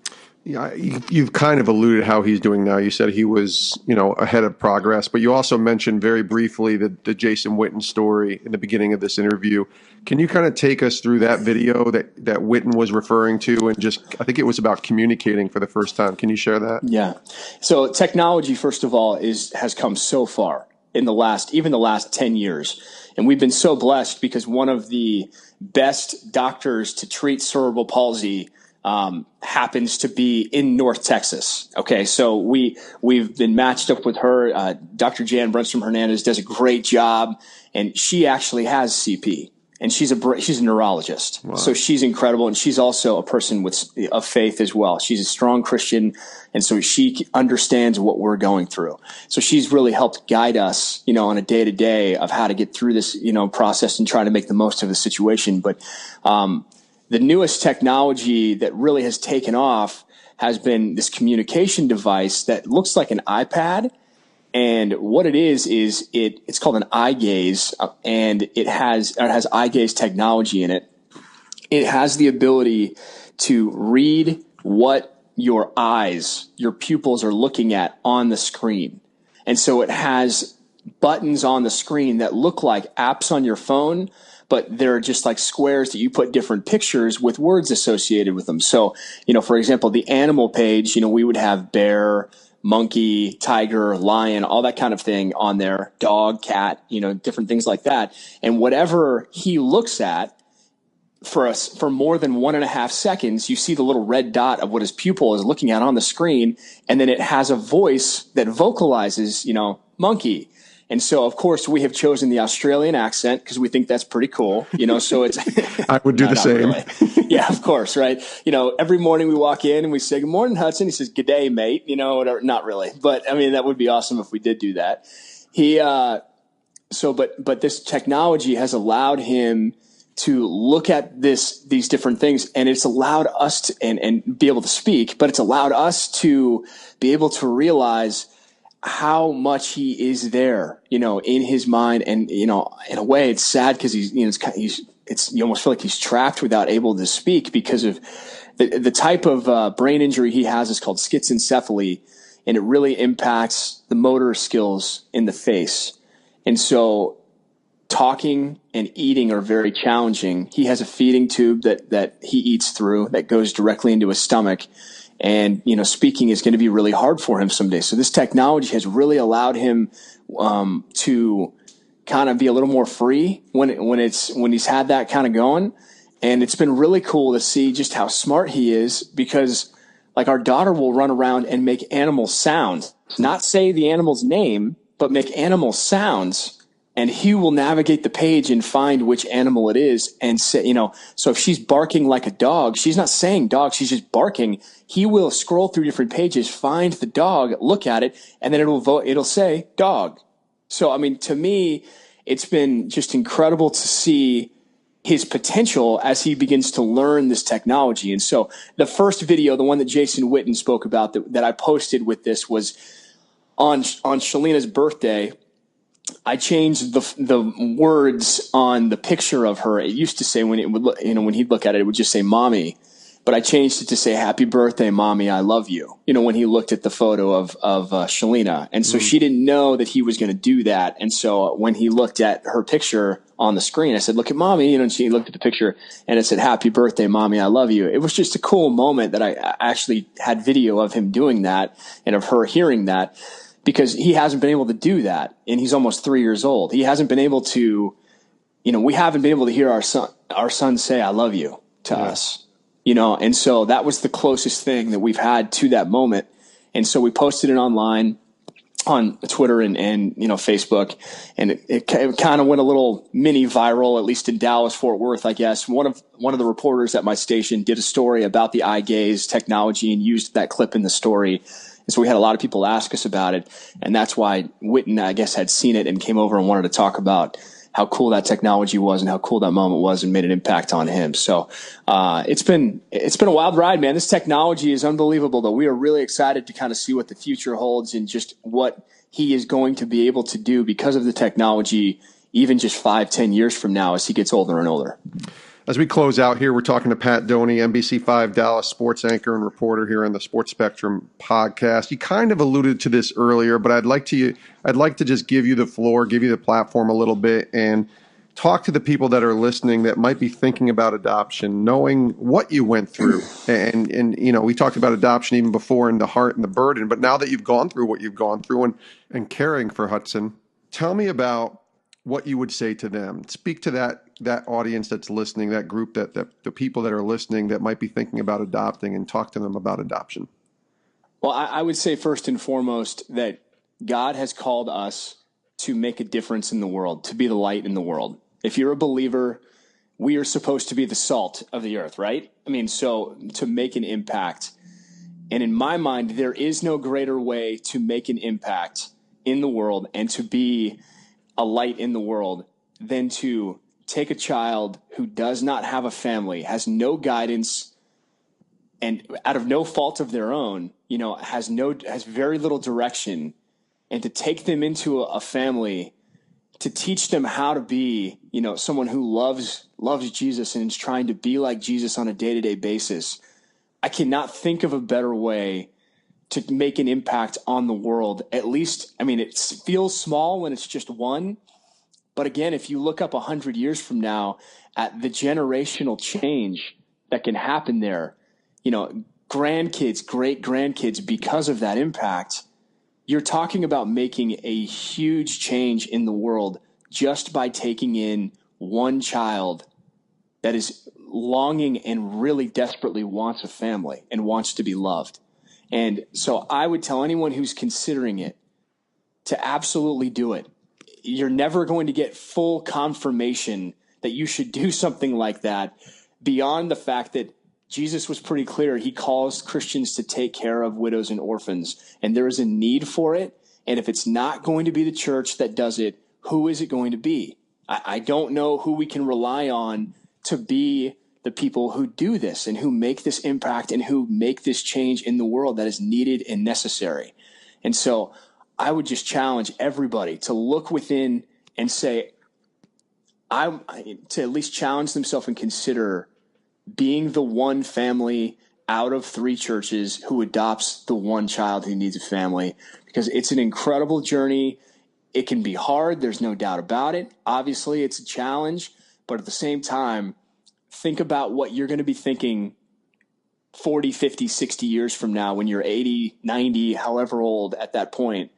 Yeah, you've kind of alluded how he's doing now. You said he was, ahead of progress, but you also mentioned very briefly the Jason Witten story in the beginning of this interview. Can you kind of take us through that video that Witten was referring to, and just, I think it was about communicating for the first time. Can you share that? Yeah. So technology, first of all, has come so far in the last 10 years. And we've been so blessed, because one of the best doctors to treat cerebral palsy happens to be in North Texas. Okay. So we've been matched up with her. Dr. Jan Brunstrom Hernandez does a great job, and she actually has CP, and she's a neurologist. Wow. So she's incredible. And she's also a person of faith as well. She's a strong Christian. And so she understands what we're going through. So she's really helped guide us, on a day to day of how to get through this, process and try to make the most of the situation. But, the newest technology that really has taken off has been this communication device that looks like an iPad. And what it is it's called an eye gaze, and it has eye gaze technology in it. It has the ability to read what your pupils are looking at on the screen. And so it has buttons on the screen that look like apps on your phone, but they're just like squares that you put different pictures with words associated with them. So, for example, the animal page, we would have bear, monkey, tiger, lion, all that kind of thing on there, dog, cat, different things like that. And whatever he looks at for more than 1.5 seconds, you see the little red dot of what his pupil is looking at on the screen. And then it has a voice that vocalizes, monkey. And so, of course, we have chosen the Australian accent because we think that's pretty cool, so it's. I would do the same. Really. Yeah, of course. Right. Every morning we walk in and we say, "Good morning, Hudson." He says, "Good day, mate." Whatever. Not really. But I mean, that would be awesome if we did do that. But this technology has allowed him to look at these different things, and it's allowed us to, and be able to speak, but it's allowed us to be able to realize how much he is there, in his mind. And, in a way it's sad because you almost feel like he's trapped without able to speak because of the type of brain injury he has is called schizencephaly, and it really impacts the motor skills in the face. And so talking and eating are very challenging. He has a feeding tube that he eats through that goes directly into his stomach. And, speaking is going to be really hard for him someday. So this technology has really allowed him to kind of be a little more free when he's had that kind of going. And it's been really cool to see just how smart he is, because like our daughter will run around and make animal sounds, not say the animal's name, but make animal sounds. And he will navigate the page and find which animal it is and say, so if she's barking like a dog, she's not saying dog, she's just barking. He will scroll through different pages, find the dog, look at it, and then it'll say dog. So, to me, it's been just incredible to see his potential as he begins to learn this technology. And so the first video, the one that Jason Witten spoke about that I posted with this, was on Shalina's birthday. I changed the words on the picture of her. It used to say, when he'd look at it, it would just say mommy. But I changed it to say, happy birthday, mommy, I love you, when he looked at the photo of Shalina. And so she didn't know that he was going to do that. And so when he looked at her picture on the screen, I said, look at mommy, and she looked at the picture and it said, happy birthday, mommy, I love you. It was just a cool moment that I actually had video of him doing that and of her hearing that, because he hasn't been able to do that. And he's almost 3 years old. He hasn't been able to, we haven't been able to hear our son say, I love you to us. And so that was the closest thing that we've had to that moment. And so we posted it online on Twitter and Facebook, and it kind of went a little mini viral, at least in Dallas, Fort Worth, I guess. One of the reporters at my station did a story about the eye gaze technology and used that clip in the story. And so we had a lot of people ask us about it. And that's why Witten, I guess, had seen it and came over and wanted to talk about how cool that technology was and how cool that moment was and made an impact on him. So it's been a wild ride, man. This technology is unbelievable, though. We are really excited to kind of see what the future holds and just what he is going to be able to do because of the technology, even just 5-10 years from now as he gets older and older. As we close out here, we're talking to Pat Doney, NBC5 Dallas sports anchor and reporter here on the Sports Spectrum podcast. You kind of alluded to this earlier, but I'd like to just give you the floor, give you the platform a little bit, and talk to the people that are listening that might be thinking about adoption, knowing what you went through. And we talked about adoption even before and the heart and the burden, but now that you've gone through what you've gone through and caring for Hudson, tell me about what you would say to them. Speak to that audience that's listening, that group, that the people that are listening that might be thinking about adopting, and talk to them about adoption. Well, I would say first and foremost that God has called us to make a difference in the world, to be the light in the world. If you're a believer, we are supposed to be the salt of the earth, right? So to make an impact. And in my mind, there is no greater way to make an impact in the world and to be a light in the world than to take a child who does not have a family, has no guidance, and out of no fault of their own, has very little direction, and to take them into a family, to teach them how to be, someone who loves Jesus and is trying to be like Jesus on a day-to-day basis. I cannot think of a better way to make an impact on the world. At least, it feels small when it's just one. But again, if you look up 100 years from now at the generational change that can happen there, grandkids, great grandkids, because of that impact, you're talking about making a huge change in the world just by taking in one child that is longing and really desperately wants a family and wants to be loved. And so I would tell anyone who's considering it to absolutely do it. You're never going to get full confirmation that you should do something like that beyond the fact that Jesus was pretty clear. He calls Christians to take care of widows and orphans, and there is a need for it. And if it's not going to be the church that does it, who is it going to be? I don't know who we can rely on to be the people who do this and who make this impact and who make this change in the world that is needed and necessary. And so I would just challenge everybody to look within and say, to at least challenge themselves and consider being the one family out of 3 churches who adopts the one child who needs a family, because it's an incredible journey. It can be hard. There's no doubt about it. Obviously, it's a challenge. But at the same time, think about what you're going to be thinking 40, 50, 60 years from now when you're 80, 90, however old at that point,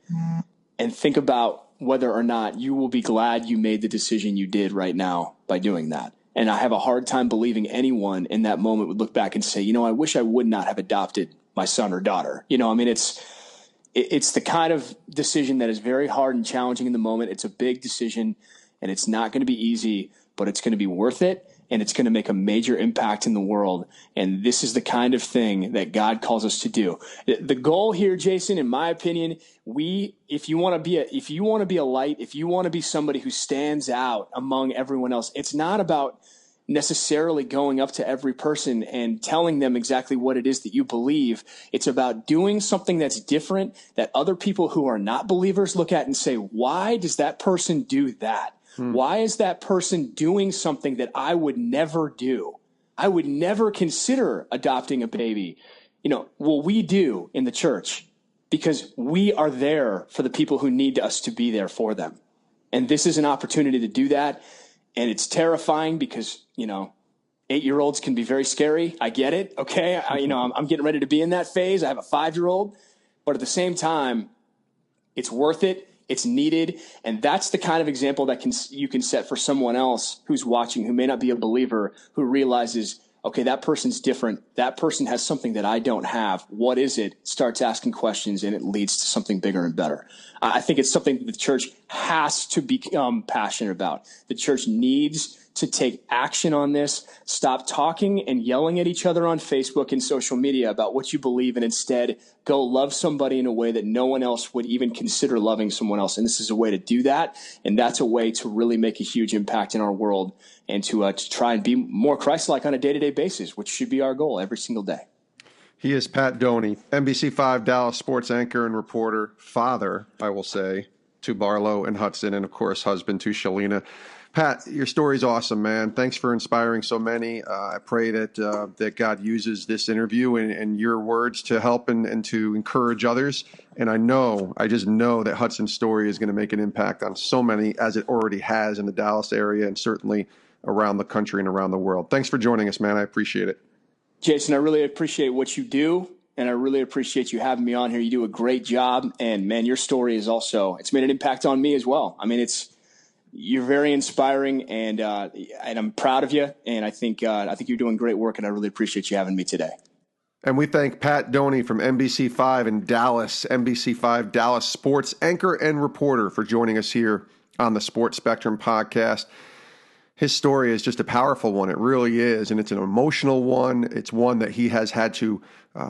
and think about whether or not you will be glad you made the decision you did right now by doing that. And I have a hard time believing anyone in that moment would look back and say, I wish I would not have adopted my son or daughter. It's the kind of decision that is very hard and challenging in the moment. It's a big decision, and it's not going to be easy, but it's going to be worth it. And it's going to make a major impact in the world. And this is the kind of thing that God calls us to do. The goal here, Jason, in my opinion, if you want to be a light, if you want to be somebody who stands out among everyone else, it's not about necessarily going up to every person and telling them exactly what it is that you believe. It's about doing something that's different that other people who are not believers look at and say, why does that person do that? Why is that person doing something that I would never do? I would never consider adopting a baby. We do in the church because we are there for the people who need us to be there for them. And this is an opportunity to do that. And it's terrifying because, 8-year-olds can be very scary. I get it. Okay. I'm getting ready to be in that phase. I have a 5-year-old, but at the same time, it's worth it. It's needed. And that's the kind of example that you can set for someone else who's watching, who may not be a believer, who realizes, okay, that person's different. That person has something that I don't have. What is it? Starts asking questions, and it leads to something bigger and better. I think it's something that the church has to become passionate about. The church needs to take action on this. Stop talking and yelling at each other on Facebook and social media about what you believe, and instead go love somebody in a way that no one else would even consider loving someone else. And this is a way to do that. And that's a way to really make a huge impact in our world and to try and be more Christ-like on a day-to-day basis, which should be our goal every single day. He is Pat Doney, NBC5 Dallas sports anchor and reporter, father, I will say, to Barlow and Hudson, and of course, husband to Shalina. Pat, your story's awesome, man. Thanks for inspiring so many. I pray that God uses this interview and your words to help and to encourage others. And I just know that Hudson's story is going to make an impact on so many, as it already has in the Dallas area and certainly around the country and around the world. Thanks for joining us, man. I appreciate it. Jason, I really appreciate what you do, and I really appreciate you having me on here. You do a great job, and man, your story it's made an impact on me as well. You're very inspiring, and I'm proud of you. And I think you're doing great work, and I really appreciate you having me today. And we thank Pat Doney from NBC5 in Dallas, NBC5 Dallas sports anchor and reporter, for joining us here on the Sports Spectrum podcast. His story is just a powerful one. It really is. And it's an emotional one. It's one that he has had to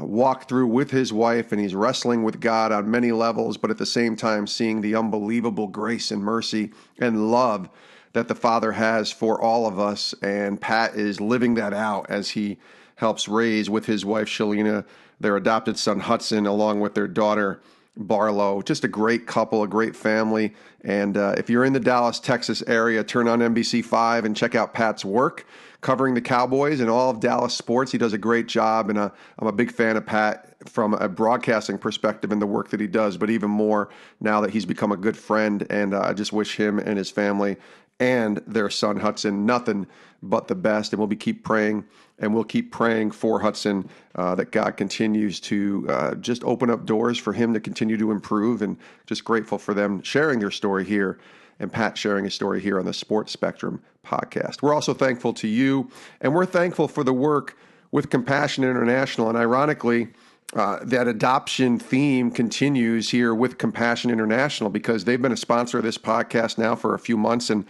walk through with his wife, and he's wrestling with God on many levels, but at the same time seeing the unbelievable grace and mercy and love that the Father has for all of us. And Pat is living that out as he helps raise, with his wife Shalina, their adopted son Hudson, along with their daughter Barlow. Just a great couple, a great family. And if you're in the Dallas, Texas area, turn on NBC5 and check out Pat's work covering the Cowboys and all of Dallas sports. He does a great job, and I'm a big fan of Pat from a broadcasting perspective and the work that he does, but even more now that he's become a good friend. And I just wish him and his family and their son Hudson nothing but the best. And we'll keep praying, and we'll keep praying for Hudson, that God continues to just open up doors for him to continue to improve, and just grateful for them sharing their story here, and Pat sharing his story here on the Sports Spectrum podcast. We're also thankful to you, and we're thankful for the work with Compassion International. And ironically, that adoption theme continues here with Compassion International, because they've been a sponsor of this podcast now for a few months. And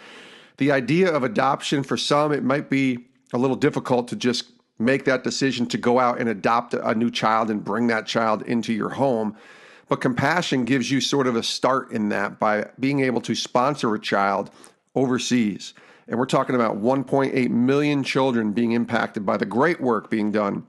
the idea of adoption, for some, it might be a little difficult to just make that decision to go out and adopt a new child and bring that child into your home. But Compassion gives you sort of a start in that by being able to sponsor a child overseas. And we're talking about 1.8 million children being impacted by the great work being done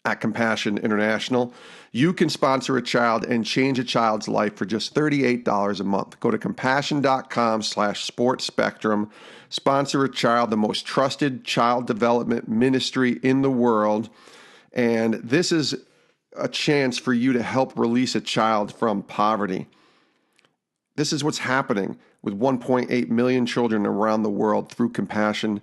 at Compassion International. You can sponsor a child and change a child's life for just $38 a month. Go to compassion.com/sportspectrum. Sponsor a child, the most trusted child development ministry in the world. And this is a chance for you to help release a child from poverty. This is what's happening with 1.8 million children around the world through Compassion.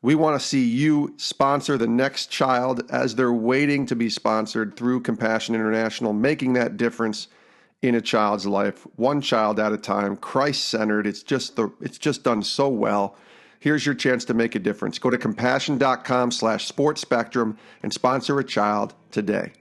We want to see you sponsor the next child as they're waiting to be sponsored through Compassion International, making that difference in a child's life, one child at a time, Christ-centered. It's just done so well. Here's your chance to make a difference. Go to compassion.com/sportspectrum and sponsor a child today.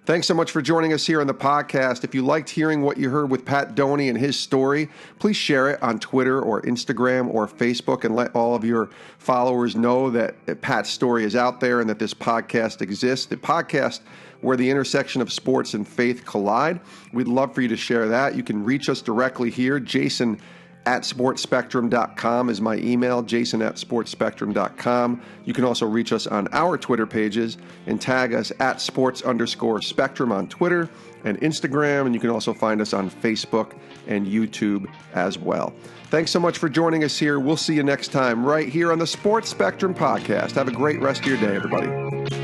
Thanks so much for joining us here on the podcast. If you liked hearing what you heard with Pat Doney and his story, please share it on Twitter or Instagram or Facebook and let all of your followers know that Pat's story is out there and that this podcast exists. The podcast where the intersection of sports and faith collide. We'd love for you to share that. You can reach us directly here. Jason@sportspectrum.com is my email, jason@sportspectrum.com. You can also reach us on our Twitter pages and tag us at @sports_spectrum on Twitter and Instagram. And you can also find us on Facebook and YouTube as well. Thanks so much for joining us here. We'll see you next time right here on the Sports Spectrum podcast. Have a great rest of your day, everybody.